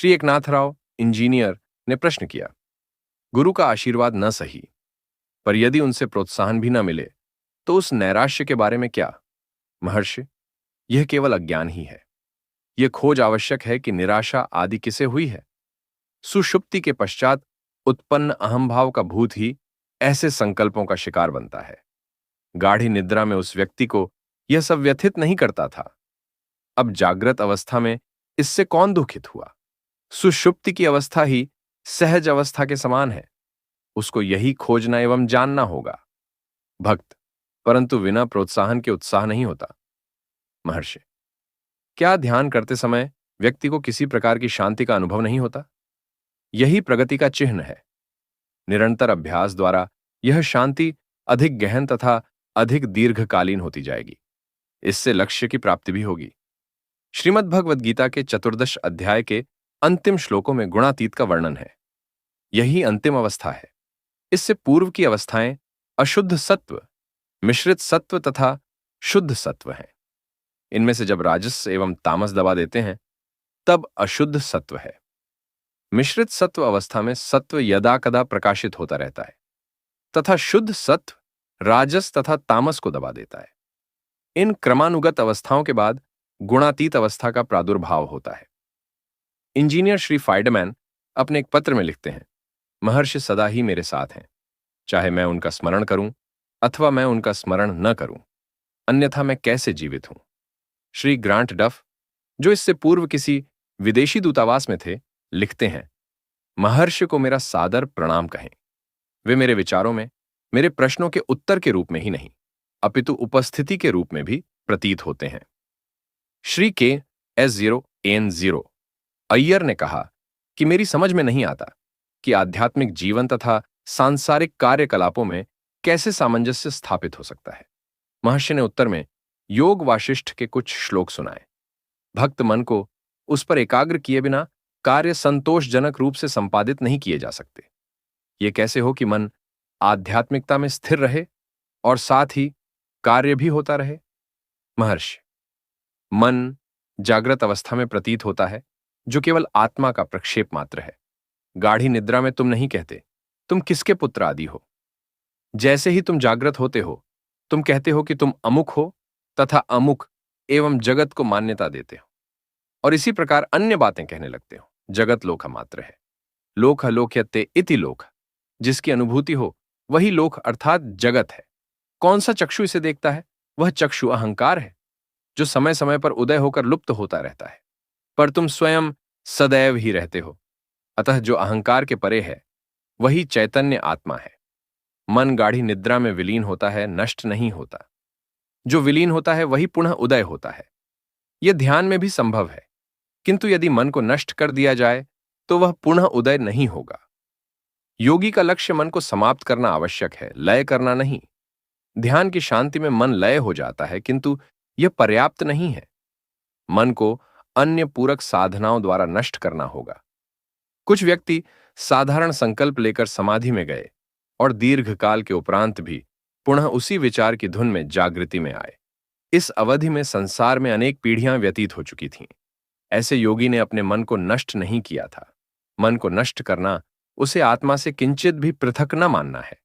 Shri Eknathrao engineer ने प्रश्न किया, गुरु का आशीर्वाद न सही, पर यदि उनसे प्रोत्साहन भी न मिले तो उस नैराश्य के बारे में क्या? महर्षि, यह केवल अज्ञान ही है। यह खोज आवश्यक है कि निराशा आदि किसे हुई है। सुषुप्ति के पश्चात उत्पन्न अहंभाव का भूत ही ऐसे संकल्पों का शिकार बनता है। गाढ़ी निद्रा में उस व्यक्ति को यह सब व्यथित नहीं करता था। अब जागृत अवस्था में इससे कौन दुखित हुआ? सुषुप्ति की अवस्था ही सहज अवस्था के समान है। उसको यही खोजना एवं जानना होगा। भक्त, परंतु बिना प्रोत्साहन के उत्साह नहीं होता। महर्षि, क्या ध्यान करते समय व्यक्ति को किसी प्रकार की शांति का अनुभव नहीं होता? यही प्रगति का चिन्ह है। निरंतर अभ्यास द्वारा यह शांति अधिक गहन तथा अधिक दीर्घकालीन होती जाएगी। इससे लक्ष्य की प्राप्ति भी होगी। श्रीमद् भगवद गीता के 14 अध्याय के अंतिम श्लोकों में गुणातीत का वर्णन है। यही अंतिम अवस्था है। इससे पूर्व की अवस्थाएं अशुद्ध सत्व, मिश्रित सत्व तथा शुद्ध सत्व हैं। इनमें से जब राजस एवं तामस दबा देते हैं तब अशुद्ध सत्व है। मिश्रित सत्व अवस्था में सत्व यदा कदा प्रकाशित होता रहता है तथा शुद्ध सत्व राजस तथा तामस को दबा देता है। इन क्रमानुगत अवस्थाओं के बाद गुणातीत अवस्था का प्रादुर्भाव होता है। इंजीनियर श्री फाइडमैन अपने एक पत्र में लिखते हैं, महर्षि सदा ही मेरे साथ हैं, चाहे मैं उनका स्मरण करूं अथवा मैं उनका स्मरण न करूं, अन्यथा मैं कैसे जीवित हूं। श्री ग्रांट डफ, जो इससे पूर्व किसी विदेशी दूतावास में थे, लिखते हैं, महर्षि को मेरा सादर प्रणाम कहें। वे मेरे विचारों में मेरे प्रश्नों के उत्तर के रूप में ही नहीं अपितु उपस्थिति के रूप में भी प्रतीत होते हैं। श्री KS0N0 अय्यर ने कहा कि मेरी समझ में नहीं आता कि आध्यात्मिक जीवन तथा सांसारिक कार्यकलापों में कैसे सामंजस्य स्थापित हो सकता है। महर्षि ने उत्तर में योग वाशिष्ठ के कुछ श्लोक सुनाए। भक्त मन को उस पर एकाग्र किए बिना कार्य संतोषजनक रूप से संपादित नहीं किए जा सकते। ये कैसे हो कि मन आध्यात्मिकता में स्थिर रहे और साथ ही कार्य भी होता रहे? महर्षि, मन जागृत अवस्था में प्रतीत होता है जो केवल आत्मा का प्रक्षेप मात्र है। गाढ़ी निद्रा में तुम नहीं कहते तुम किसके पुत्र आदि हो। जैसे ही तुम जागृत होते हो तुम कहते हो कि तुम अमुक हो तथा अमुक एवं जगत को मान्यता देते हो और इसी प्रकार अन्य बातें कहने लगते हो। जगत लोक मात्र है। लोक लोक्यते इति लोक, जिसकी अनुभूति हो वही लोक अर्थात जगत है। कौन सा चक्षु इसे देखता है? वह चक्षु अहंकार है जो समय समय पर उदय होकर लुप्त होता रहता है, पर तुम स्वयं सदैव ही रहते हो। अतः जो अहंकार के परे है वही चैतन्य आत्मा है। मन गाढ़ी निद्रा में विलीन होता है, नष्ट नहीं होता। जो विलीन होता है वही पुनः उदय होता है। यह ध्यान में भी संभव है, किंतु यदि मन को नष्ट कर दिया जाए तो वह पुनः उदय नहीं होगा। योगी का लक्ष्य मन को समाप्त करना आवश्यक है, लय करना नहीं। ध्यान की शांति में मन लय हो जाता है, किंतु यह पर्याप्त नहीं है। मन को अन्य पूरक साधनाओं द्वारा नष्ट करना होगा। कुछ व्यक्ति साधारण संकल्प लेकर समाधि में गए और दीर्घकाल के उपरांत भी पुनः उसी विचार की धुन में जागृति में आए। इस अवधि में संसार में अनेक पीढ़ियां व्यतीत हो चुकी थीं। ऐसे योगी ने अपने मन को नष्ट नहीं किया था। मन को नष्ट करना उसे आत्मा से किंचित भी पृथक न मानना है।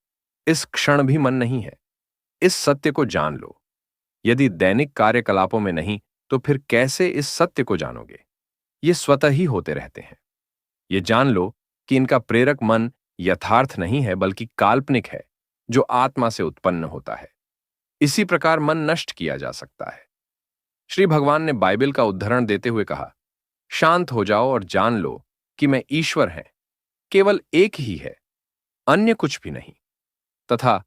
इस क्षण भी मन नहीं है। इस सत्य को जान लो। यदि दैनिक कार्यकलापों में नहीं तो फिर कैसे इस सत्य को जानोगे? ये स्वतः ही होते रहते हैं। ये जान लो कि इनका प्रेरक मन यथार्थ नहीं है बल्कि काल्पनिक है जो आत्मा से उत्पन्न होता है। इसी प्रकार मन नष्ट किया जा सकता है। श्री भगवान ने बाइबल का उद्धरण देते हुए कहा, शांत हो जाओ और जान लो कि मैं ईश्वर है, केवल एक ही है, अन्य कुछ भी नहीं। तथा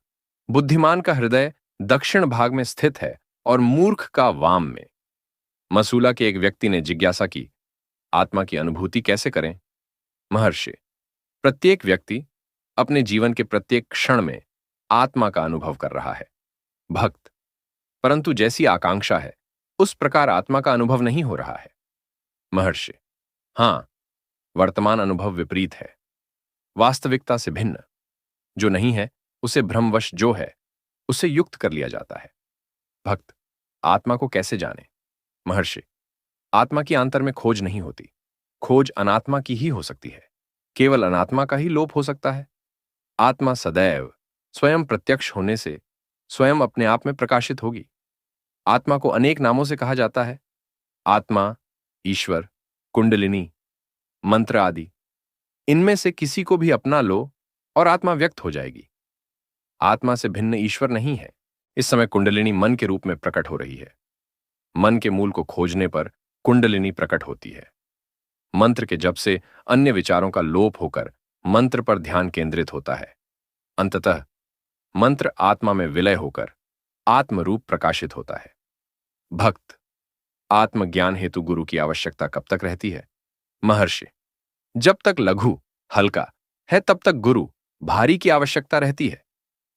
बुद्धिमान का हृदय दक्षिण भाग में स्थित है और मूर्ख का वाम में। मसूला के एक व्यक्ति ने जिज्ञासा की, आत्मा की अनुभूति कैसे करें? महर्षि, प्रत्येक व्यक्ति अपने जीवन के प्रत्येक क्षण में आत्मा का अनुभव कर रहा है। भक्त, परंतु जैसी आकांक्षा है उस प्रकार आत्मा का अनुभव नहीं हो रहा है। महर्षि, हां, वर्तमान अनुभव विपरीत है, वास्तविकता से भिन्न। जो नहीं है उसे भ्रमवश जो है उसे युक्त कर लिया जाता है। भक्त, आत्मा को कैसे जाने? महर्षि, आत्मा की आंतर में खोज नहीं होती। खोज अनात्मा की ही हो सकती है। केवल अनात्मा का ही लोप हो सकता है। आत्मा सदैव स्वयं प्रत्यक्ष होने से स्वयं अपने आप में प्रकाशित होगी। आत्मा को अनेक नामों से कहा जाता है। आत्मा, ईश्वर, कुंडलिनी, मंत्र आदि। इनमें से किसी को भी अपना लो और आत्मा व्यक्त हो जाएगी। आत्मा से भिन्न ईश्वर नहीं है। इस समय कुंडलिनी मन के रूप में प्रकट हो रही है। मन के मूल को खोजने पर कुंडलिनी प्रकट होती है। मंत्र के जप से अन्य विचारों का लोप होकर मंत्र पर ध्यान केंद्रित होता है। अंततः मंत्र आत्मा में विलय होकर आत्मरूप प्रकाशित होता है। भक्त, आत्मज्ञान हेतु गुरु की आवश्यकता कब तक रहती है? महर्षि, जब तक लघु हल्का है तब तक गुरु भारी की आवश्यकता रहती है।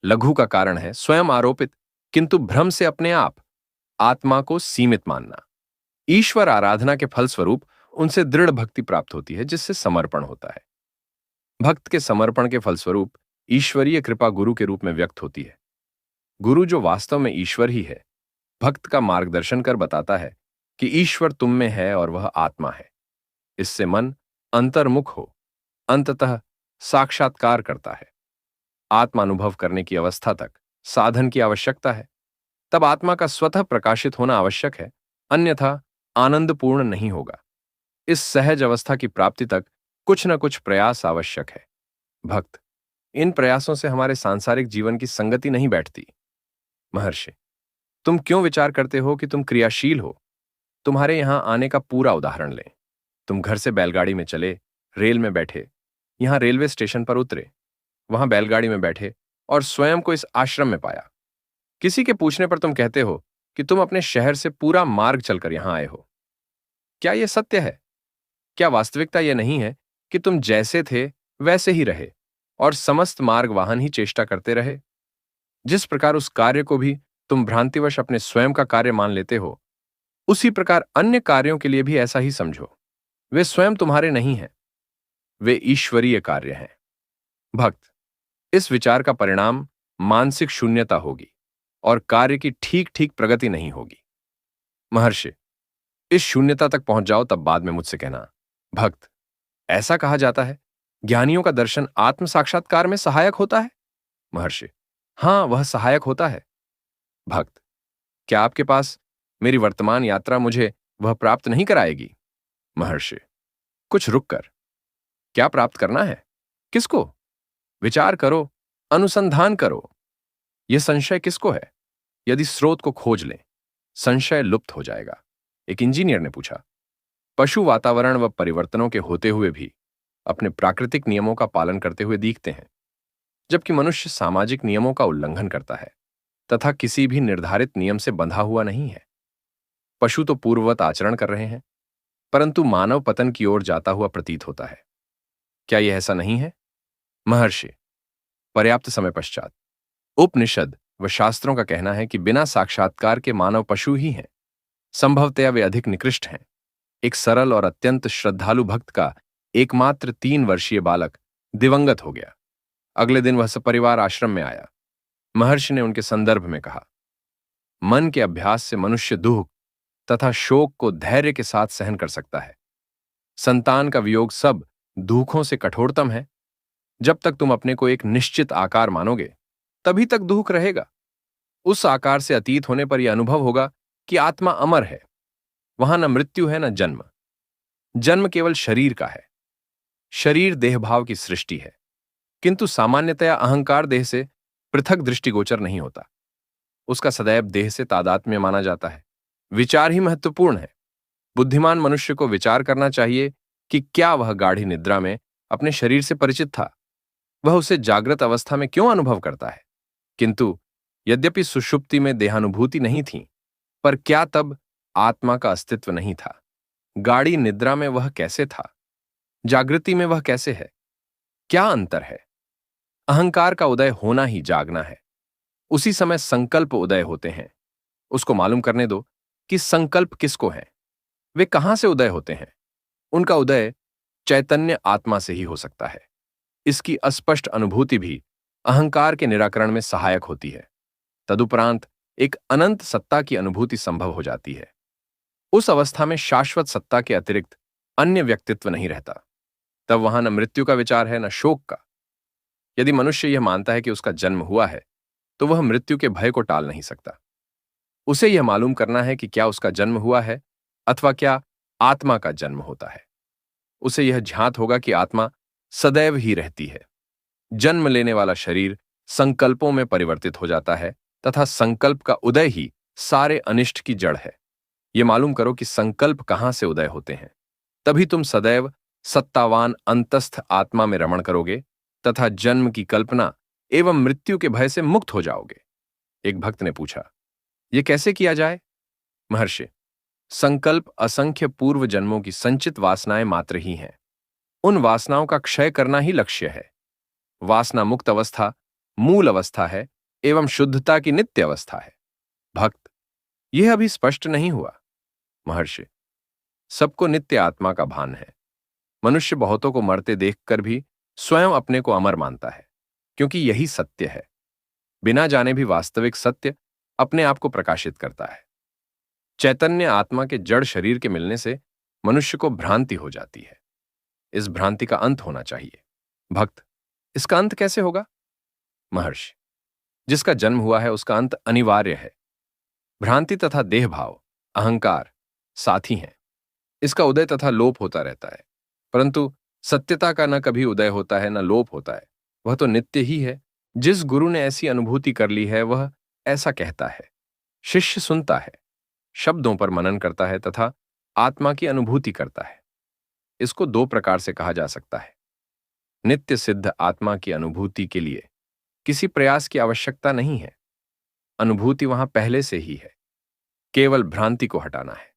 लघु का कारण है स्वयं आरोपित किंतु भ्रम से अपने आप आत्मा को सीमित मानना। ईश्वर आराधना के फलस्वरूप उनसे दृढ़ भक्ति प्राप्त होती है, जिससे समर्पण होता है। भक्त के समर्पण के फलस्वरूप ईश्वरीय कृपा गुरु के रूप में व्यक्त होती है। गुरु जो वास्तव में ईश्वर ही है, भक्त का मार्गदर्शन कर बताता है कि ईश्वर तुम में है और वह आत्मा है। इससे मन अंतर्मुख हो अंततः साक्षात्कार करता है। आत्मानुभव करने की अवस्था तक साधन की आवश्यकता है। तब आत्मा का स्वतः प्रकाशित होना आवश्यक है, अन्यथा आनंदपूर्ण नहीं होगा। इस सहज अवस्था की प्राप्ति तक कुछ न कुछ प्रयास आवश्यक है। भक्त, इन प्रयासों से हमारे सांसारिक जीवन की संगति नहीं बैठती। महर्षि, तुम क्यों विचार करते हो कि तुम क्रियाशील हो? तुम्हारे यहां आने का पूरा उदाहरण लें। तुम घर से बैलगाड़ी में चले, रेल में बैठे, यहां रेलवे स्टेशन पर उतरे, वहां बैलगाड़ी में बैठे और स्वयं को इस आश्रम में पाया। किसी के पूछने पर तुम कहते हो कि तुम अपने शहर से पूरा मार्ग चलकर यहां आए हो। क्या यह सत्य है? क्या वास्तविकता यह नहीं है कि तुम जैसे थे वैसे ही रहे और समस्त मार्ग वाहन ही चेष्टा करते रहे? जिस प्रकार उस कार्य को भी तुम भ्रांतिवश अपने स्वयं का कार्य मान लेते हो, उसी प्रकार अन्य कार्यों के लिए भी ऐसा ही समझो। वे स्वयं तुम्हारे नहीं हैं, वे ईश्वरीय कार्य हैं। भक्त, इस विचार का परिणाम मानसिक शून्यता होगी और कार्य की ठीक ठीक प्रगति नहीं होगी। महर्षि, इस शून्यता तक पहुंच जाओ, तब बाद में मुझसे कहना। भक्त, ऐसा कहा जाता है ज्ञानियों का दर्शन आत्म साक्षात्कार में सहायक होता है। महर्षि, हां, वह सहायक होता है। भक्त, क्या आपके पास मेरी वर्तमान यात्रा मुझे वह प्राप्त नहीं कराएगी? महर्षि, कुछ रुक कर। क्या प्राप्त करना है? किसको? विचार करो, अनुसंधान करो। यह संशय किसको है? यदि स्रोत को खोज लें, संशय लुप्त हो जाएगा। एक इंजीनियर ने पूछा, पशु वातावरण व परिवर्तनों के होते हुए भी अपने प्राकृतिक नियमों का पालन करते हुए दिखते हैं, जबकि मनुष्य सामाजिक नियमों का उल्लंघन करता है तथा किसी भी निर्धारित नियम से बंधा हुआ नहीं है। पशु तो पूर्ववत आचरण कर रहे हैं, परंतु मानव पतन की ओर जाता हुआ प्रतीत होता है। क्या यह ऐसा नहीं है? महर्षि, पर्याप्त समय पश्चात उपनिषद व शास्त्रों का कहना है कि बिना साक्षात्कार के मानव पशु ही हैं। संभवतया वे अधिक निकृष्ट हैं। एक सरल और अत्यंत श्रद्धालु भक्त का एकमात्र 3 वर्षीय बालक दिवंगत हो गया। अगले दिन वह सपरिवार आश्रम में आया। महर्षि ने उनके संदर्भ में कहा, मन के अभ्यास से मनुष्य दुख तथा शोक को धैर्य के साथ सहन कर सकता है। संतान का वियोग सब दुखों से कठोरतम है। जब तक तुम अपने को एक निश्चित आकार मानोगे, तभी तक दुख रहेगा। उस आकार से अतीत होने पर यह अनुभव होगा कि आत्मा अमर है। वहां न मृत्यु है न जन्म। जन्म केवल शरीर का है। शरीर देहभाव की सृष्टि है, किंतु सामान्यतया अहंकार देह से पृथक दृष्टिगोचर नहीं होता। उसका सदैव देह से तादात्म्य माना जाता है। विचार ही महत्वपूर्ण है। बुद्धिमान मनुष्य को विचार करना चाहिए कि क्या वह गाढ़ी निद्रा में अपने शरीर से परिचित था? वह उसे जागृत अवस्था में क्यों अनुभव करता है? किंतु यद्यपि सुषुप्ति में देहानुभूति नहीं थी, पर क्या तब आत्मा का अस्तित्व नहीं था? गाढ़ी निद्रा में वह कैसे था? जागृति में वह कैसे है? क्या अंतर है? अहंकार का उदय होना ही जागना है। उसी समय संकल्प उदय होते हैं। उसको मालूम करने दो कि संकल्प किसको है, वे कहां से उदय होते हैं। उनका उदय चैतन्य आत्मा से ही हो सकता है। इसकी अस्पष्ट अनुभूति भी अहंकार के निराकरण में सहायक होती है। तदुपरांत एक अनंत सत्ता की अनुभूति संभव हो जाती है। उस अवस्था में शाश्वत सत्ता के अतिरिक्त अन्य व्यक्तित्व नहीं रहता। तब वहां न मृत्यु का विचार है न शोक का। यदि मनुष्य यह मानता है कि उसका जन्म हुआ है, तो वह मृत्यु के भय को टाल नहीं सकता। उसे यह मालूम करना है कि क्या उसका जन्म हुआ है अथवा क्या आत्मा का जन्म होता है। उसे यह ज्ञात होगा कि आत्मा सदैव ही रहती है। जन्म लेने वाला शरीर संकल्पों में परिवर्तित हो जाता है तथा संकल्प का उदय ही सारे अनिष्ट की जड़ है। यह मालूम करो कि संकल्प कहां से उदय होते हैं, तभी तुम सदैव सत्तावान अंतस्थ आत्मा में रमण करोगे तथा जन्म की कल्पना एवं मृत्यु के भय से मुक्त हो जाओगे। एक भक्त ने पूछा, यह कैसे किया जाए? महर्षि, संकल्प असंख्य पूर्व जन्मों की संचित वासनाएं मात्र ही हैं। उन वासनाओं का क्षय करना ही लक्ष्य है। वासना मुक्त अवस्था मूल अवस्था है एवं शुद्धता की नित्य अवस्था है। भक्त, यह अभी स्पष्ट नहीं हुआ। महर्षि, सबको नित्य आत्मा का भान है। मनुष्य बहुतों को मरते देखकर भी स्वयं अपने को अमर मानता है, क्योंकि यही सत्य है। बिना जाने भी वास्तविक सत्य अपने आप को प्रकाशित करता है। चैतन्य आत्मा के जड़ शरीर के मिलने से मनुष्य को भ्रांति हो जाती है। इस भ्रांति का अंत होना चाहिए। भक्त, इसका अंत कैसे होगा? महर्षि, जिसका जन्म हुआ है उसका अंत अनिवार्य है। भ्रांति तथा देहभाव अहंकार साथी हैं। इसका उदय तथा लोप होता रहता है, परंतु सत्यता का न कभी उदय होता है न लोप होता है। वह तो नित्य ही है। जिस गुरु ने ऐसी अनुभूति कर ली है वह ऐसा कहता है। शिष्य सुनता है, शब्दों पर मनन करता है तथा आत्मा की अनुभूति करता है। इसको दो प्रकार से कहा जा सकता है। नित्य सिद्ध आत्मा की अनुभूति के लिए किसी प्रयास की आवश्यकता नहीं है। अनुभूति वहां पहले से ही है, केवल भ्रांति को हटाना है।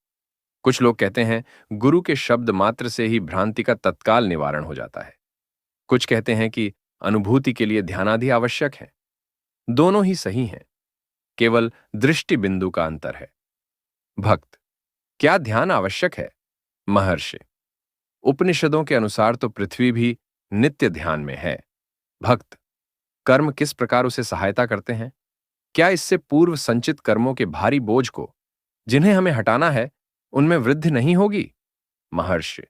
कुछ लोग कहते हैं गुरु के शब्द मात्र से ही भ्रांति का तत्काल निवारण हो जाता है। कुछ कहते हैं कि अनुभूति के लिए ध्यानादि आवश्यक है। दोनों ही सही हैं, केवल दृष्टि बिंदु का अंतर है। भक्त, क्या ध्यान आवश्यक है? महर्षि, उपनिषदों के अनुसार तो पृथ्वी भी नित्य ध्यान में है। भक्त, कर्म किस प्रकार उसे सहायता करते हैं? क्या इससे पूर्व संचित कर्मों के भारी बोझ को, जिन्हें हमें हटाना है, उनमें वृद्धि नहीं होगी? महर्षि,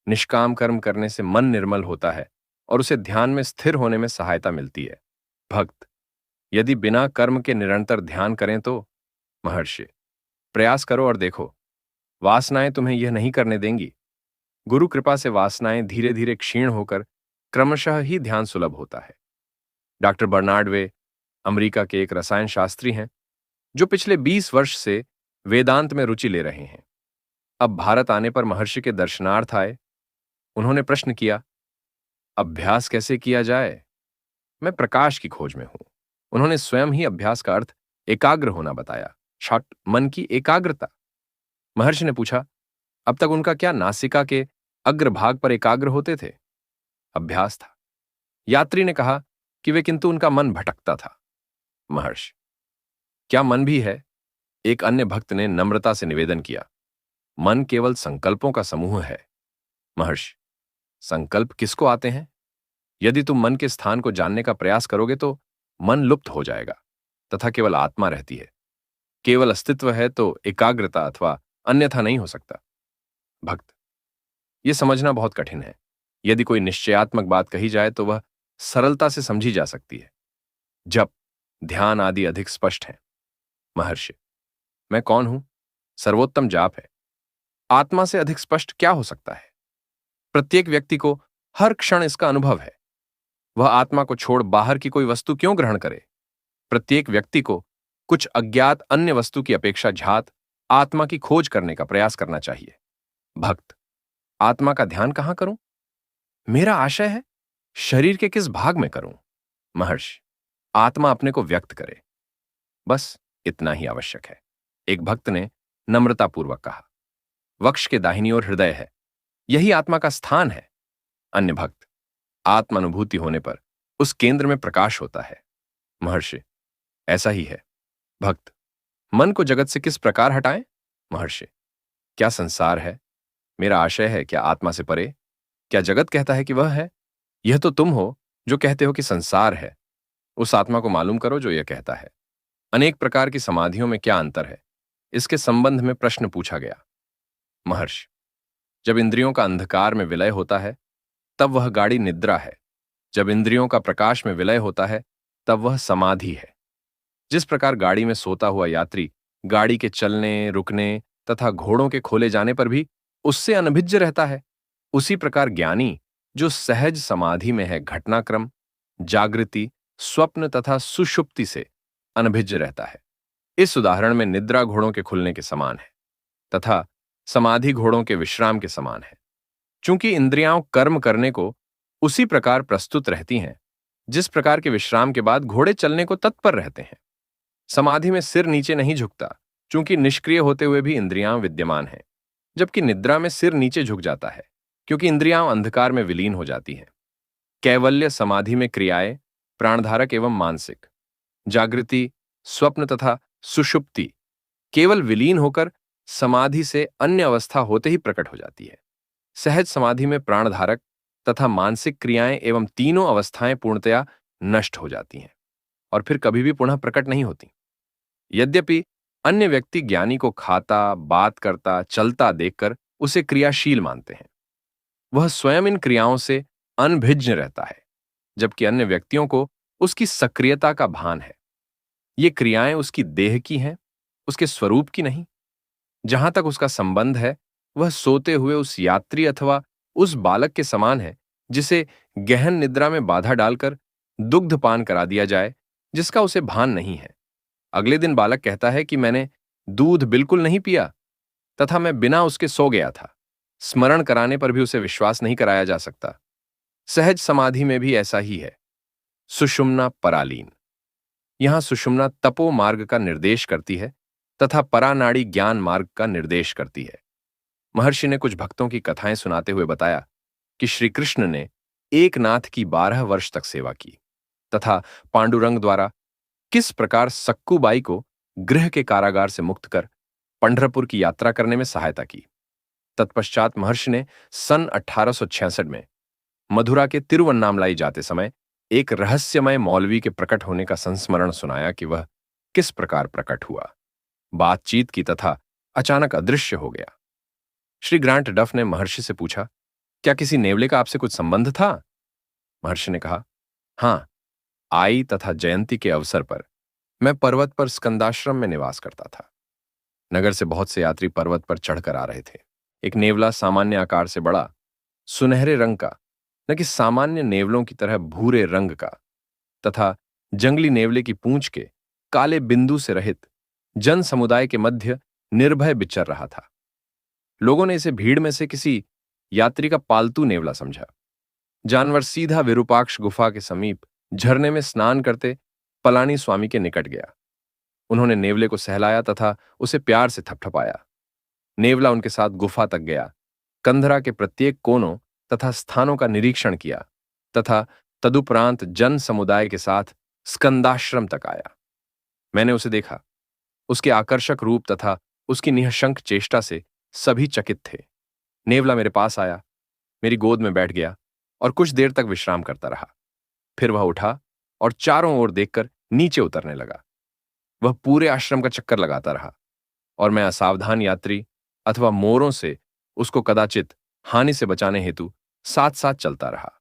निष्काम कर्म करने से मन निर्मल होता है और उसे ध्यान में स्थिर होने में सहायता मिलती है। भक्त, यदि बिना कर्म के निरंतर ध्यान करें तो? महर्षि, प्रयास करो और देखो, वासनाएं तुम्हें यह नहीं करने देंगी। गुरु कृपा से वासनाएं धीरे धीरे क्षीण होकर क्रमशः ही ध्यान सुलभ होता है। डॉक्टर बर्नार्ड वे अमेरिका के एक रसायन शास्त्री हैं जो पिछले 20 वर्ष से वेदांत में रुचि ले रहे हैं। अब भारत आने पर महर्षि के दर्शनार्थ आए। उन्होंने प्रश्न किया, अभ्यास कैसे किया जाए? मैं प्रकाश की खोज में हूं। उन्होंने स्वयं ही अभ्यास का अर्थ एकाग्र होना बताया, मन की एकाग्रता। महर्षि ने पूछा, अब तक उनका क्या नासिका के अग्रभाग पर एकाग्र होते थे? अभ्यास था। यात्री ने कहा कि वे किंतु उनका मन भटकता था। महर्षि, क्या मन भी है? एक अन्य भक्त ने नम्रता से निवेदन किया, मन केवल संकल्पों का समूह है। महर्षि, संकल्प किसको आते हैं? यदि तुम मन के स्थान को जानने का प्रयास करोगे तो मन लुप्त हो जाएगा तथा केवल आत्मा रहती है। केवल अस्तित्व है तो एकाग्रता अथवा अन्यथा नहीं हो सकता। भक्त, यह समझना बहुत कठिन है। यदि कोई निश्चयात्मक बात कही जाए तो वह सरलता से समझी जा सकती है। जप, ध्यान आदि अधिक स्पष्ट हैं। महर्षि, मैं कौन हूं? सर्वोत्तम जाप है। आत्मा से अधिक स्पष्ट क्या हो सकता है? प्रत्येक व्यक्ति को हर क्षण इसका अनुभव है। वह आत्मा को छोड़ बाहर की कोई वस्तु क्यों ग्रहण करे? प्रत्येक व्यक्ति को कुछ अज्ञात अन्य वस्तु की अपेक्षा झात आत्मा की खोज करने का प्रयास करना चाहिए। भक्त, आत्मा का ध्यान कहां करूं? मेरा आशय है शरीर के किस भाग में करूं? महर्षि, आत्मा अपने को व्यक्त करे, बस इतना ही आवश्यक है। एक भक्त ने नम्रतापूर्वक कहा, वक्ष के दाहिनी ओर हृदय है, यही आत्मा का स्थान है। अन्य भक्त, आत्मानुभूति होने पर उस केंद्र में प्रकाश होता है। महर्षि, ऐसा ही है। भक्त, मन को जगत से किस प्रकार हटाएं? महर्षि, क्या संसार है? मेरा आशय है क्या आत्मा से परे? क्या जगत कहता है कि वह है? यह तो तुम हो जो कहते हो कि संसार है। उस आत्मा को मालूम करो जो यह कहता है। अनेक प्रकार की समाधियों में क्या अंतर है, इसके संबंध में प्रश्न पूछा गया। महर्षि, जब इंद्रियों का अंधकार में विलय होता है तब वह गाड़ी निद्रा है। जब इंद्रियों का प्रकाश में विलय होता है तब वह समाधि है। जिस प्रकार गाड़ी में सोता हुआ यात्री गाड़ी के चलने, रुकने तथा घोड़ों के खोले जाने पर भी उससे अनभिज्ज रहता है, उसी प्रकार ज्ञानी जो सहज समाधि में है घटनाक्रम, जागृति, स्वप्न तथा सुषुप्ति से अनभिज्ज रहता है। इस उदाहरण में निद्रा घोड़ों के खुलने के समान है तथा समाधि घोड़ों के विश्राम के समान है। चूंकि इंद्रियां कर्म करने को उसी प्रकार प्रस्तुत रहती हैं जिस प्रकार के विश्राम के बाद घोड़े चलने को तत्पर रहते हैं। समाधि में सिर नीचे नहीं झुकता, चूंकि निष्क्रिय होते हुए भी इंद्रियां विद्यमान हैं, जबकि निद्रा में सिर नीचे झुक जाता है क्योंकि इंद्रियां अंधकार में विलीन हो जाती हैं। कैवल्य समाधि में क्रियाएं प्राणधारक एवं मानसिक, जागृति, स्वप्न तथा सुषुप्ति केवल विलीन होकर समाधि से अन्य अवस्था होते ही प्रकट हो जाती है। सहज समाधि में प्राणधारक तथा मानसिक क्रियाएं एवं तीनों अवस्थाएं पूर्णतया नष्ट हो जाती हैं और फिर कभी भी पुनः प्रकट नहीं होती। यद्यपि अन्य व्यक्ति ज्ञानी को खाता, बात करता, चलता देखकर उसे क्रियाशील मानते हैं, वह स्वयं इन क्रियाओं से अनभिज्ञ रहता है, जबकि अन्य व्यक्तियों को उसकी सक्रियता का भान है। ये क्रियाएं उसकी देह की हैं, उसके स्वरूप की नहीं। जहां तक उसका संबंध है, वह सोते हुए उस यात्री अथवा उस बालक के समान है जिसे गहन निद्रा में बाधा डालकर दुग्ध पान करा दिया जाए, जिसका उसे भान नहीं है। अगले दिन बालक कहता है कि मैंने दूध बिल्कुल नहीं पिया तथा मैं बिना उसके सो गया था। स्मरण कराने पर भी उसे विश्वास नहीं कराया जा सकता। सहज समाधि में भी ऐसा ही है। सुषुम्ना परालीन। यहां सुषुम्ना तपो मार्ग का निर्देश करती है तथा परानाड़ी ज्ञान मार्ग का निर्देश करती है। महर्षि ने कुछ भक्तों की कथाएं सुनाते हुए बताया कि श्री कृष्ण ने एक नाथ की 12 वर्ष तक सेवा की तथा पांडुरंग द्वारा किस प्रकार सक्कूबाई को गृह के कारागार से मुक्त कर पंढरपुर की यात्रा करने में सहायता की। तत्पश्चात महर्षि ने सन 1866 में मथुरा के तिरुवन्नामलाई जाते समय एक रहस्यमय मौलवी के प्रकट होने का संस्मरण सुनाया कि वह किस प्रकार प्रकट हुआ, बातचीत की तथा अचानक अदृश्य हो गया। श्री ग्रांट डफ ने महर्षि से पूछा, क्या किसी नेवले का आपसे कुछ संबंध था? महर्षि ने कहा, हां, आई तथा जयंती के अवसर पर मैं पर्वत पर स्कंदाश्रम में निवास करता था। नगर से बहुत से यात्री पर्वत पर चढ़कर आ रहे थे। एक नेवला सामान्य आकार से बड़ा, सुनहरे रंग का, न कि सामान्य नेवलों की तरह भूरे रंग का, तथा जंगली नेवले की पूंछ के काले बिंदु से रहित जन समुदाय के मध्य निर्भय विचर रहा था। लोगों ने इसे भीड़ में से किसी यात्री का पालतू नेवला समझा। जानवर सीधा विरूपाक्ष गुफा के समीप झरने में स्नान करते पलानी स्वामी के निकट गया। उन्होंने नेवले को सहलाया तथा उसे प्यार से थपथपाया। नेवला उनके साथ गुफा तक गया, कंधरा के प्रत्येक कोनों तथा स्थानों का निरीक्षण किया तथा तदुपरांत जन समुदाय के साथ स्कंदाश्रम तक आया। मैंने उसे देखा। उसके आकर्षक रूप तथा उसकी निःशंक चेष्टा से सभी चकित थे। नेवला मेरे पास आया, मेरी गोद में बैठ गया और कुछ देर तक विश्राम करता रहा। फिर वह उठा और चारों ओर देखकर नीचे उतरने लगा। वह पूरे आश्रम का चक्कर लगाता रहा और मैं असावधान यात्री अथवा मोरों से उसको कदाचित हानि से बचाने हेतु साथ साथ चलता रहा।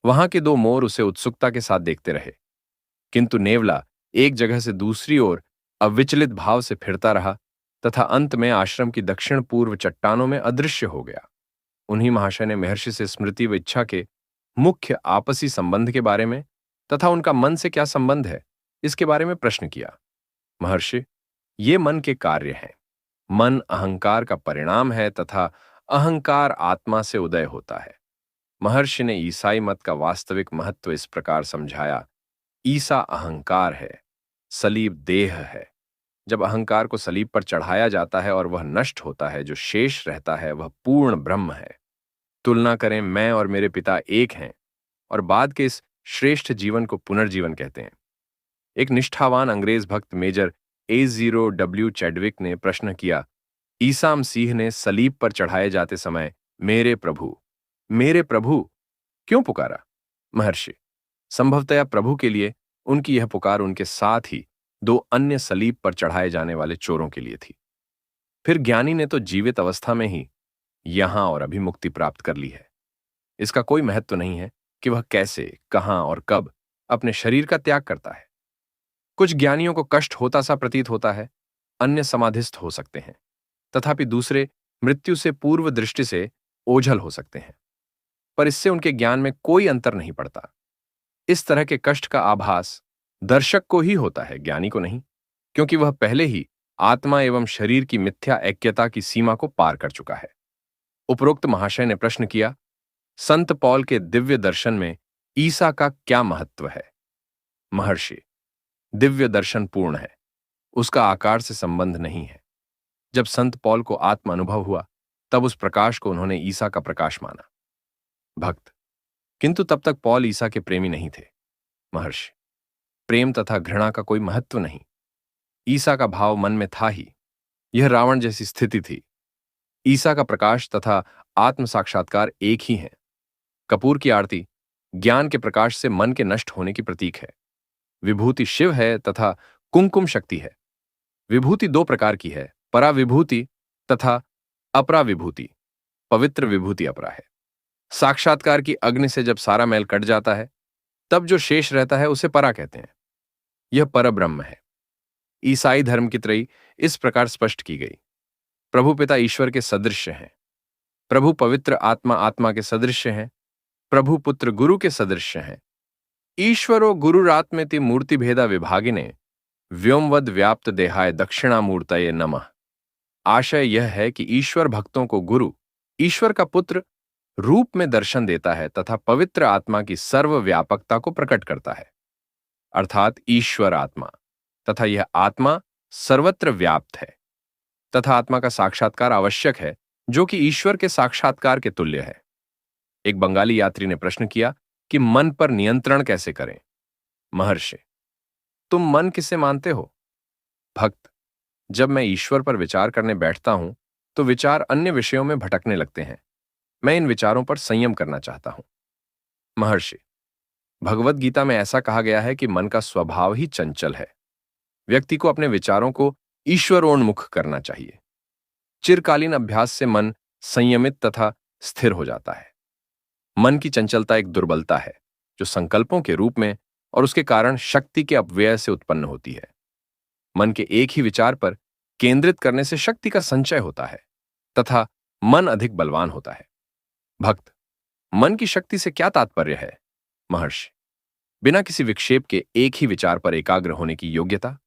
वहां के 2 मोर उसे उत्सुकता के साथ देखते रहे, किंतु नेवला एक जगह से दूसरी ओर अविचलित भाव से फिरता रहा तथा अंत में आश्रम की दक्षिण पूर्व चट्टानों में अदृश्य हो गया। उन्हीं महाशय ने महर्षि से स्मृति व इच्छा के मुख्य आपसी संबंध के बारे में तथा उनका मन से क्या संबंध है, इसके बारे में प्रश्न किया। महर्षि, ये मन के कार्य हैं। मन अहंकार का परिणाम है तथा अहंकार आत्मा से उदय होता है। महर्षि ने ईसाई मत का वास्तविक महत्व इस प्रकार समझाया, ईसा अहंकार है, सलीब देह है। जब अहंकार को सलीब पर चढ़ाया जाता है और वह नष्ट होता है, जो शेष रहता है वह पूर्ण ब्रह्म है। तुलना करें, मैं और मेरे पिता एक हैं और बाद के इस श्रेष्ठ जीवन को पुनर्जीवन कहते हैं। एक निष्ठावान अंग्रेज भक्त मेजर A0W चैडविक ने प्रश्न किया, ईसा मसीह ने सलीब पर चढ़ाए जाते समय मेरे प्रभु क्यों पुकारा? महर्षि, संभवतया प्रभु के लिए उनकी यह पुकार उनके साथ ही 2 अन्य सलीब पर चढ़ाए जाने वाले चोरों के लिए थी। फिर ज्ञानी ने तो जीवित अवस्था में ही यहां और अभी मुक्ति प्राप्त कर ली है। इसका कोई महत्व नहीं है कि वह कैसे, कहां और कब अपने शरीर का त्याग करता है। कुछ ज्ञानियों को कष्ट होता सा प्रतीत होता है, अन्य समाधिस्थ हो सकते हैं, तथापि दूसरे मृत्यु से पूर्व दृष्टि से ओझल हो सकते हैं, पर इससे उनके ज्ञान में कोई अंतर नहीं पड़ता। इस तरह के कष्ट का आभास दर्शक को ही होता है, ज्ञानी को नहीं, क्योंकि वह पहले ही आत्मा एवं शरीर की मिथ्या ऐक्यता की सीमा को पार कर चुका है। उपरोक्त महाशय ने प्रश्न किया, संत पौल के दिव्य दर्शन में ईसा का क्या महत्व है? महर्षि, दिव्य दर्शन पूर्ण है, उसका आकार से संबंध नहीं है। जब संत पौल को आत्म अनुभव हुआ, तब उस प्रकाश को उन्होंने ईसा का प्रकाश माना। भक्त, किंतु तब तक पौल ईसा के प्रेमी नहीं थे। महर्षि, प्रेम तथा घृणा का कोई महत्व नहीं, ईसा का भाव मन में था ही। यह रावण जैसी स्थिति थी। ईसा का प्रकाश तथा आत्म साक्षात्कार एक ही है। कपूर की आरती ज्ञान के प्रकाश से मन के नष्ट होने की प्रतीक है। विभूति शिव है तथा कुंकुम शक्ति है। विभूति दो प्रकार की है, परा विभूति तथा अपरा विभूति। पवित्र विभूति अपरा है। साक्षात्कार की अग्नि से जब सारा मैल कट जाता है, तब जो शेष रहता है उसे परा कहते हैं। यह परब्रह्म है। ईसाई धर्म की त्रयी इस प्रकार स्पष्ट की गई। प्रभु पिता ईश्वर के सदृश्य हैं, प्रभु पवित्र आत्मा आत्मा के सदृश्य हैं, प्रभु पुत्र गुरु के सदृश्य हैं। ईश्वरो गुरुरात्मेति मूर्ति भेदा विभागिने व्योमवद व्याप्त देहाय दक्षिणामूर्तये नमः। आशय यह है कि ईश्वर भक्तों को गुरु, ईश्वर का पुत्र रूप में दर्शन देता है तथा पवित्र आत्मा की सर्वव्यापकता को प्रकट करता है, अर्थात ईश्वर आत्मा, तथा यह आत्मा सर्वत्र व्याप्त है, तथा आत्मा का साक्षात्कार आवश्यक है, जो कि ईश्वर के साक्षात्कार के तुल्य है। एक बंगाली यात्री ने प्रश्न किया कि मन पर नियंत्रण कैसे करें? महर्षि, तुम मन किसे मानते हो? भक्त, जब मैं ईश्वर पर विचार करने बैठता हूं, तो विचार अन्य विषयों में भटकने लगते हैं। मैं इन विचारों पर संयम करना चाहता हूं। महर्षि, भगवद गीता में ऐसा कहा गया है कि मन का स्वभाव ही चंचल है। व्यक्ति को अपने विचारों को ईश्वरोन्मुख करना चाहिए। चिरकालीन अभ्यास से मन संयमित तथा स्थिर हो जाता है। मन की चंचलता एक दुर्बलता है, जो संकल्पों के रूप में और उसके कारण शक्ति के अपव्यय से उत्पन्न होती है। मन के एक ही विचार पर केंद्रित करने से शक्ति का संचय होता है तथा मन अधिक बलवान होता है। भक्त, मन की शक्ति से क्या तात्पर्य है? महर्षि, बिना किसी विक्षेप के एक ही विचार पर एकाग्र होने की योग्यता।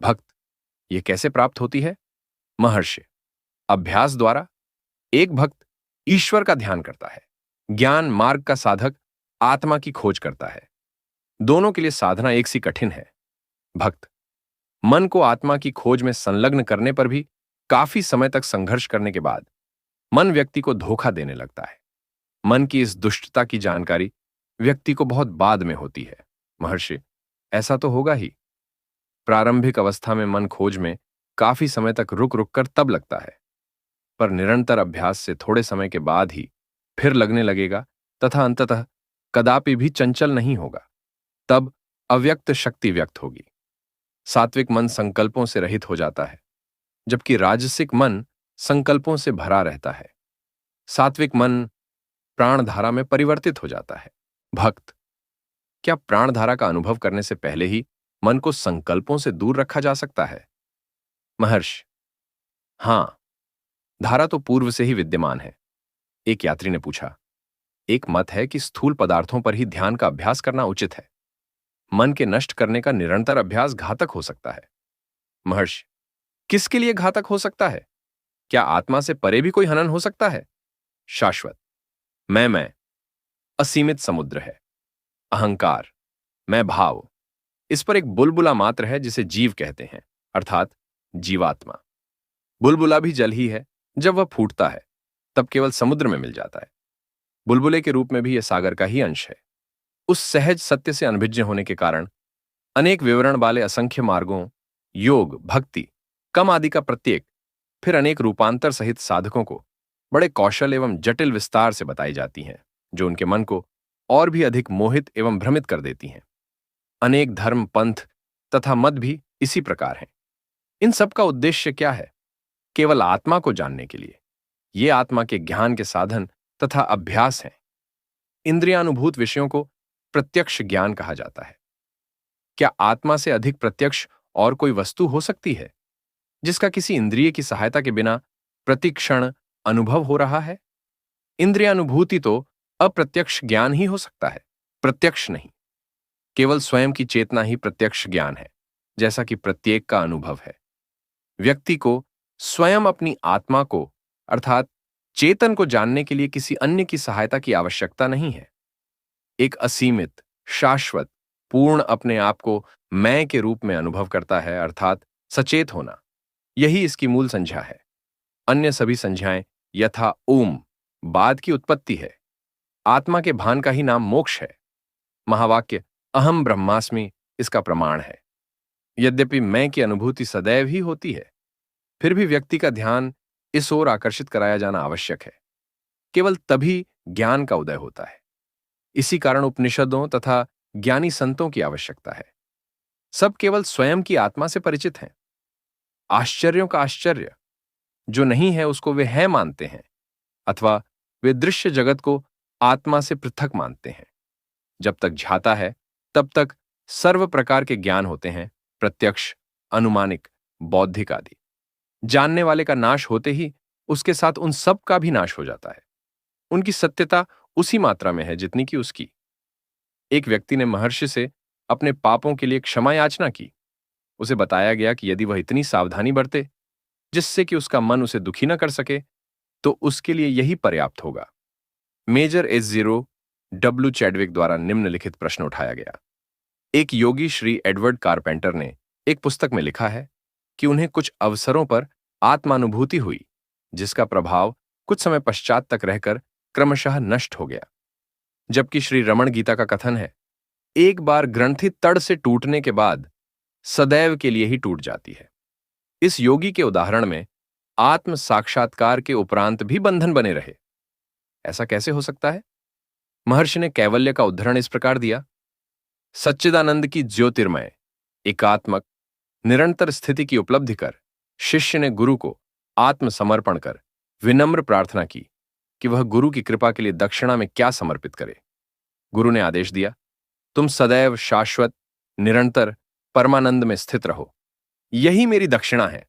भक्त, यह कैसे प्राप्त होती है? महर्षि, अभ्यास द्वारा। एक भक्त ईश्वर का ध्यान करता है, ज्ञान मार्ग का साधक आत्मा की खोज करता है। दोनों के लिए साधना एक सी कठिन है। भक्त, मन को आत्मा की खोज में संलग्न करने पर भी काफी समय तक संघर्ष करने के बाद मन व्यक्ति को धोखा देने लगता है। मन की इस दुष्टता की जानकारी व्यक्ति को बहुत बाद में होती है। महर्षि, ऐसा तो होगा ही। प्रारंभिक अवस्था में मन खोज में काफी समय तक रुक रुक कर तब लगता है, पर निरंतर अभ्यास से थोड़े समय के बाद ही फिर लगने लगेगा तथा अंततः कदापि भी चंचल नहीं होगा। तब अव्यक्त शक्ति व्यक्त होगी। सात्विक मन संकल्पों से रहित हो जाता है, जबकि राजसिक मन संकल्पों से भरा रहता है। सात्विक मन प्राणधारा में परिवर्तित हो जाता है। भक्त, क्या प्राणधारा का अनुभव करने से पहले ही मन को संकल्पों से दूर रखा जा सकता है? महर्षि, हां, धारा तो पूर्व से ही विद्यमान है। एक यात्री ने पूछा, एक मत है कि स्थूल पदार्थों पर ही ध्यान का अभ्यास करना उचित है। मन के नष्ट करने का निरंतर अभ्यास घातक हो सकता है। महर्षि, किसके लिए घातक हो सकता है? क्या आत्मा से परे भी कोई हनन हो सकता है? शाश्वत मैं असीमित समुद्र है। अहंकार, मैं भाव, इस पर एक बुलबुला मात्र है जिसे जीव कहते हैं, अर्थात जीवात्मा। बुलबुला भी जल ही है। जब वह फूटता है तब केवल समुद्र में मिल जाता है। बुलबुले के रूप में भी यह सागर का ही अंश है। उस सहज सत्य से अनभिज्ञ होने के कारण अनेक विवरण वाले असंख्य मार्गों, योग, भक्ति, कम आदि का प्रत्येक, फिर अनेक रूपांतर सहित साधकों को बड़े कौशल एवं जटिल विस्तार से बताई जाती हैं, जो उनके मन को और भी अधिक मोहित एवं भ्रमित कर देती हैं। अनेक धर्म, पंथ तथा मत भी इसी प्रकार हैं। इन सब का उद्देश्य क्या है? केवल आत्मा को जानने के लिए। ये आत्मा के ज्ञान के साधन तथा अभ्यास हैं। इंद्रियानुभूत विषयों को प्रत्यक्ष ज्ञान कहा जाता है। क्या आत्मा से अधिक प्रत्यक्ष और कोई वस्तु हो सकती है जिसका किसी इंद्रिय की सहायता के बिना प्रतिक्षण अनुभव हो रहा है? इंद्रियानुभूति तो अप्रत्यक्ष ज्ञान ही हो सकता है, प्रत्यक्ष नहीं। केवल स्वयं की चेतना ही प्रत्यक्ष ज्ञान है, जैसा कि प्रत्येक का अनुभव है। व्यक्ति को स्वयं अपनी आत्मा को अर्थात चेतन को जानने के लिए किसी अन्य की सहायता की आवश्यकता नहीं है। एक असीमित, शाश्वत, पूर्ण अपने आप को मैं के रूप में अनुभव करता है, अर्थात सचेत होना। यही इसकी मूल संज्ञा है। अन्य सभी संज्ञाएं यथा ओम बाद की उत्पत्ति है। आत्मा के भान का ही नाम मोक्ष है। महावाक्य अहम ब्रह्मास्मि इसका प्रमाण है। यद्यपि मैं की अनुभूति सदैव ही होती है, फिर भी व्यक्ति का ध्यान इस ओर आकर्षित कराया जाना आवश्यक है। केवल तभी ज्ञान का उदय होता है। इसी कारण उपनिषदों तथा ज्ञानी संतों की आवश्यकता है। सब केवल स्वयं की आत्मा से परिचित हैं। आश्चर्यों का आश्चर्य जो नहीं है उसको वे है मानते हैं, अथवा वे दृश्य जगत को आत्मा से पृथक मानते हैं। जब तक झाता है तब तक सर्व प्रकार के ज्ञान होते हैं, प्रत्यक्ष, अनुमानिक, बौद्धिक आदि। जानने वाले का नाश होते ही उसके साथ उन सब का भी नाश हो जाता है। उनकी सत्यता उसी मात्रा में है जितनी कि उसकी। एक व्यक्ति ने महर्षि से अपने पापों के लिए क्षमा याचना की। उसे बताया गया कि यदि वह इतनी सावधानी बरते जिससे कि उसका मन उसे दुखी न कर सके, तो उसके लिए यही पर्याप्त होगा। मेजर S0 W चैडविक द्वारा निम्नलिखित प्रश्न उठाया गया। एक योगी श्री एडवर्ड कारपेंटर ने एक पुस्तक में लिखा है कि उन्हें कुछ अवसरों पर आत्मानुभूति हुई जिसका प्रभाव कुछ समय पश्चात तक रहकर क्रमशः नष्ट हो गया। जबकि श्री रमण गीता का कथन है, एक बार ग्रंथि तड़ से टूटने के बाद सदैव के लिए ही टूट जाती है। इस योगी के उदाहरण में आत्म साक्षात्कार के उपरांत भी बंधन बने रहे। ऐसा कैसे हो सकता है? महर्षि ने कैवल्य का उद्धरण इस प्रकार दिया, सच्चिदानंद की ज्योतिर्मय एकात्मक निरंतर स्थिति की उपलब्धि कर शिष्य ने गुरु को आत्मसमर्पण कर विनम्र प्रार्थना की कि वह गुरु की कृपा के लिए दक्षिणा में क्या समर्पित करे। गुरु ने आदेश दिया, तुम सदैव शाश्वत निरंतर परमानंद में स्थित रहो, यही मेरी दक्षिणा है,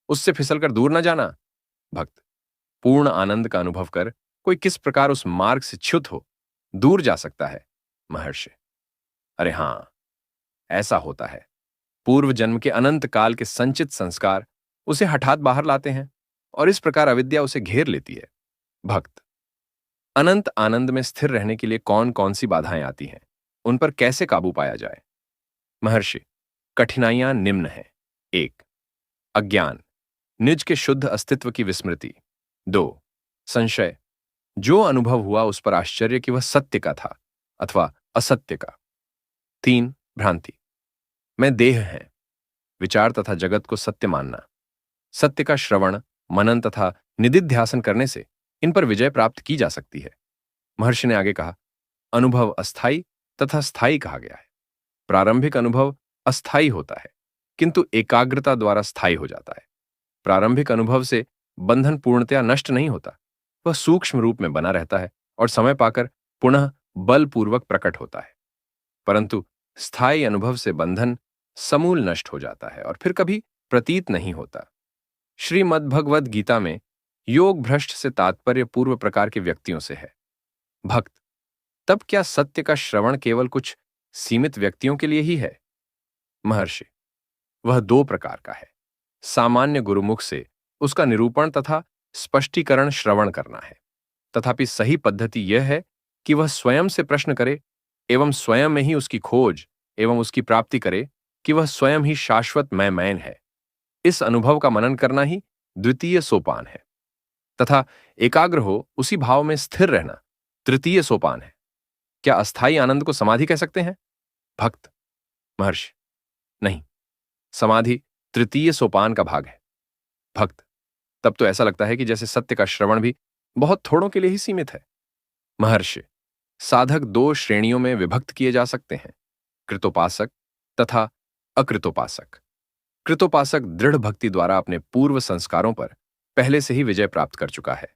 उससे फिसलकर दूर न जाना। भक्त पूर्ण आनंद का अनुभव कर कोई किस प्रकार उस मार्ग से च्युत हो दूर जा सकता है? महर्षि, अरे हां, ऐसा होता है। पूर्व जन्म के अनंत काल के संचित संस्कार उसे हठात बाहर लाते हैं और इस प्रकार अविद्या उसे घेर लेती है। भक्त, अनंत आनंद में स्थिर रहने के लिए कौन कौन सी बाधाएं आती हैं, उन पर कैसे काबू पाया जाए? महर्षि, कठिनाइयां निम्न हैं। 1. अज्ञान, निज के शुद्ध अस्तित्व की विस्मृति। 2. संशय, जो अनुभव हुआ उस पर आश्चर्य कि वह सत्य का था अथवा असत्य का। 3. भ्रांति, मैं देह है, विचार तथा जगत को सत्य मानना। सत्य का श्रवण, मनन तथा निदिध्यासन करने से इन पर विजय प्राप्त की जा सकती है। महर्षि ने आगे कहा, अनुभव अस्थाई तथा स्थायी कहा गया है। प्रारंभिक अनुभव अस्थायी होता है किंतु एकाग्रता द्वारा स्थायी हो जाता है। प्रारंभिक अनुभव से बंधन पूर्णतया नष्ट नहीं होता, वह सूक्ष्म रूप में बना रहता है और समय पाकर पुनः बलपूर्वक प्रकट होता है। परंतु स्थायी अनुभव से बंधन समूल नष्ट हो जाता है और फिर कभी प्रतीत नहीं होता। श्रीमद्भगवद गीता में योग भ्रष्ट से तात्पर्य पूर्व प्रकार के व्यक्तियों से है। भक्त, तब क्या सत्य का श्रवण केवल कुछ सीमित व्यक्तियों के लिए ही है? महर्षि, वह 2 प्रकार का है। सामान्य गुरुमुख से उसका निरूपण तथा स्पष्टीकरण श्रवण करना है। तथापि सही पद्धति यह है कि वह स्वयं से प्रश्न करे एवं स्वयं में ही उसकी खोज एवं उसकी प्राप्ति करे कि वह स्वयं ही शाश्वत मैन है। इस अनुभव का मनन करना ही द्वितीय सोपान है तथा एकाग्र हो उसी भाव में स्थिर रहना तृतीय सोपान है। क्या अस्थायी आनंद को समाधि कह सकते हैं? भक्त, महर्षि, नहीं, समाधि तृतीय सोपान का भाग है। भक्त, तब तो ऐसा लगता है कि जैसे सत्य का श्रवण भी बहुत थोड़ों के लिए ही सीमित है। महर्षि, साधक 2 श्रेणियों में विभक्त किए जा सकते हैं, कृतोपासक तथा अकृतोपासक। कृतोपासक दृढ़ भक्ति द्वारा अपने पूर्व संस्कारों पर पहले से ही विजय प्राप्त कर चुका है।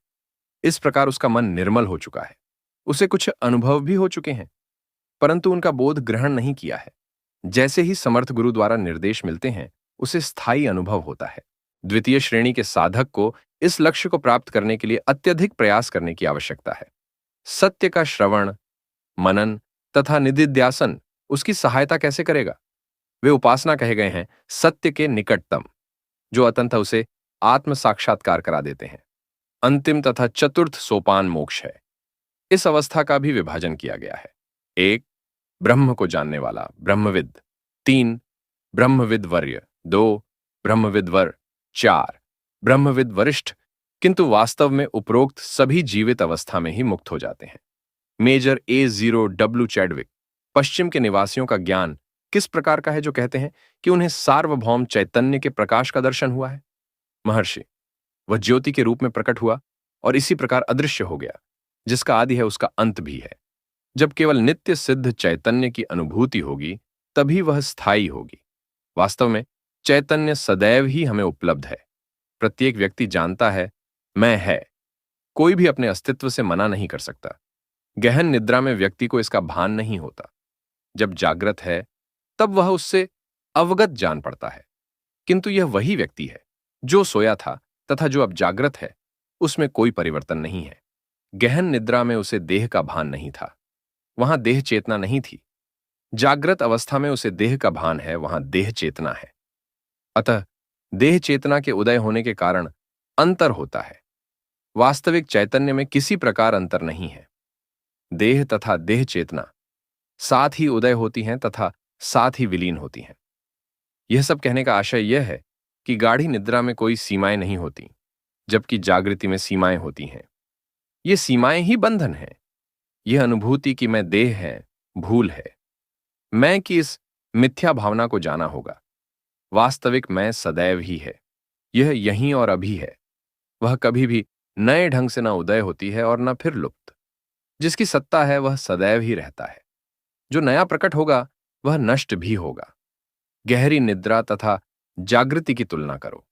इस प्रकार उसका मन निर्मल हो चुका है। उसे कुछ अनुभव भी हो चुके हैं, परंतु उनका बोध ग्रहण नहीं किया है। जैसे ही समर्थ गुरु द्वारा निर्देश मिलते हैं, उसे स्थायी अनुभव होता है। द्वितीय श्रेणी के साधक को इस लक्ष्य को प्राप्त करने के लिए अत्यधिक प्रयास करने की आवश्यकता है। सत्य का श्रवण, मनन तथा निधिध्यासन उसकी सहायता कैसे करेगा? वे उपासना कहे गए हैं सत्य के निकटतम, जो अतंत उसे आत्म साक्षात्कार करा देते हैं। अंतिम तथा चतुर्थ सोपान मोक्ष है। इस अवस्था का भी विभाजन किया गया है। 1. ब्रह्म को जानने वाला ब्रह्मविद। 3. ब्रह्मविद वर्य। 2. ब्रह्मविद वर। 4. ब्रह्मविद वरिष्ठ, किंतु वास्तव में उपरोक्त सभी जीवित अवस्था में ही मुक्त हो जाते हैं। मेजर A0W चैडविक पश्चिम के निवासियों का ज्ञान किस प्रकार का है जो कहते हैं कि उन्हें सार्वभौम चैतन्य के प्रकाश का दर्शन हुआ है? महर्षि, वह ज्योति के रूप में प्रकट हुआ और इसी प्रकार अदृश्य हो गया। जिसका आदि है उसका अंत भी है। जब केवल नित्य सिद्ध चैतन्य की अनुभूति होगी, तभी वह स्थायी होगी। वास्तव में चैतन्य सदैव ही हमें उपलब्ध है। प्रत्येक व्यक्ति जानता है मैं है। कोई भी अपने अस्तित्व से मना नहीं कर सकता। गहन निद्रा में व्यक्ति को इसका भान नहीं होता। जब जागृत है तब वह उससे अवगत जान पड़ता है, किंतु यह वही व्यक्ति है जो सोया था तथा जो अब जागृत है, उसमें कोई परिवर्तन नहीं है। गहन निद्रा में उसे देह का भान नहीं था, वहां देह चेतना नहीं थी। जागृत अवस्था में उसे देह का भान है, वहां देह चेतना है। अतः देह चेतना के उदय होने के कारण अंतर होता है। वास्तविक चैतन्य में किसी प्रकार अंतर नहीं है। देह तथा देह चेतना साथ ही उदय होती हैं तथा साथ ही विलीन होती हैं। यह सब कहने का आशय यह है कि गाढ़ी निद्रा में कोई सीमाएं नहीं होती, जबकि जागृति में सीमाएं होती हैं। ये सीमाएं ही बंधन है। यह अनुभूति कि मैं देह है, भूल है। मैं की इस मिथ्या भावना को जाना होगा। वास्तविक मैं सदैव ही है। यह यहीं और अभी है। वह कभी भी नए ढंग से न उदय होती है और न फिर लुप्त। जिसकी सत्ता है वह सदैव ही रहता है। जो नया प्रकट होगा वह नष्ट भी होगा। गहरी निद्रा तथा जागृति की तुलना करो।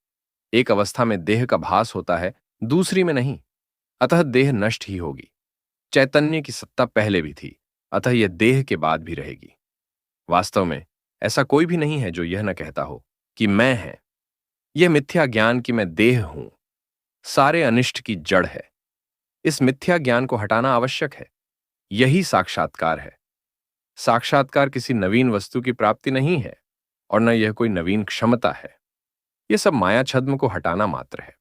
एक अवस्था में देह का भास होता है, दूसरी में नहीं। अतः देह नष्ट ही होगी। चैतन्य की सत्ता पहले भी थी, अतः यह देह के बाद भी रहेगी। वास्तव में ऐसा कोई भी नहीं है जो यह न कहता हो कि मैं है। यह मिथ्या ज्ञान कि मैं देह हूं, सारे अनिष्ट की जड़ है। इस मिथ्या ज्ञान को हटाना आवश्यक है। यही साक्षात्कार है। साक्षात्कार किसी नवीन वस्तु की प्राप्ति नहीं है और न यह कोई नवीन क्षमता है। यह सब माया छद्म को हटाना मात्र है।